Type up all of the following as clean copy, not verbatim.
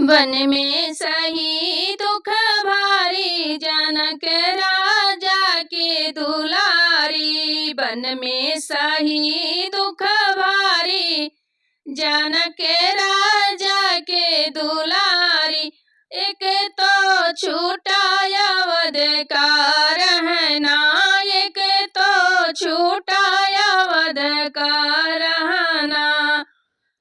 One में सही दुख भारी, जनक राजा के दुलारी। वन में सही दुख भारी, जनक राजा के दुलारी। एक तो छूटा अवध का रहना, एक तो छूटा अवध का रहना।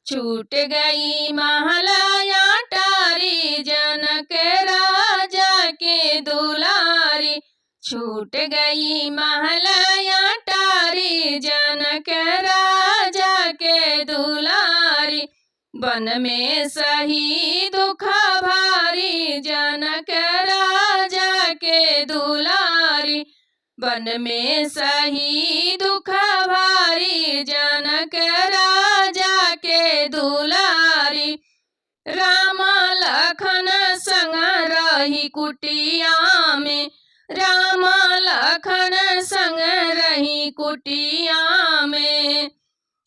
छूट गई महलाया टारी, जनक राजा के दुलारी। छूट गई महलाया टारी, जनक राजा के दुलारी। वन में सही दुख भारी, जनक राजा के दुलारी। वन में सही दुख भारी, जनक राजा के दुलारी। राम लखन संग रही कुटिया में, राम लखन संग रही कुटिया में।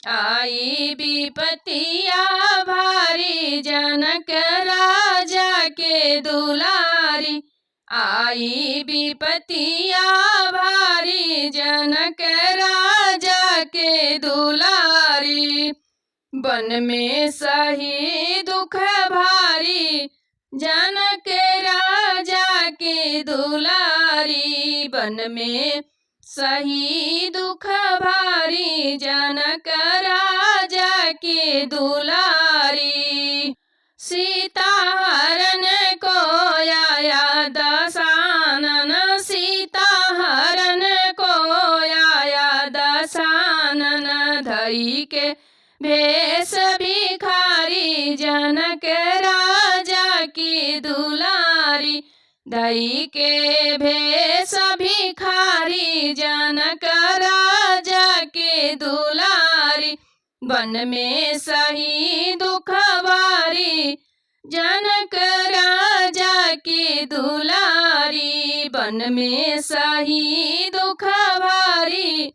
आई विपतिया भारी, जनक राजा के दुलारी। आई विपतिया भारी, जनक राजा के दुलारी। वन में सही दुख भारी, जनक राजा के दुलारी। वन में सही दुख भारी, जनक राजा के दुलारी। सीता हरण को आया दशानन, सीता हरण को आया दशानन। धई के भेष भिखारी, जनक राजा की दुलारी। धई के भेष भिखारी, जनक राजा के दुलारी। वन में सही दुख भारी, जनक राजा के दुलारी। वन में सही दुख भारी,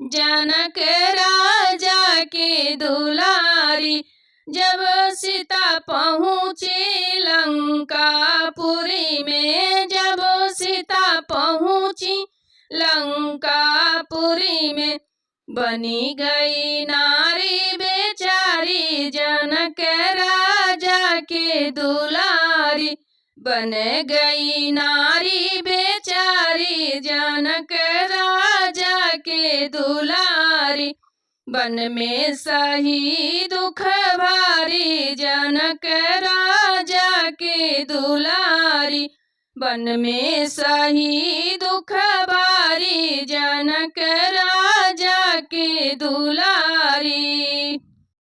जनक राजा के दुलारी। जब सीता पहुँची लंकापुरी में, जब सीता पहुँची लंकापुरी में। बनी गई नारी बेचारी, जनक राजा के दुलारी। बन गई नारी बेचारी, जनक राजा के दुलारी। वन में सही दुख भारी, जनक राजा के दुलारी। वन में सही दुख भारी, जनक राजा के दुलारी।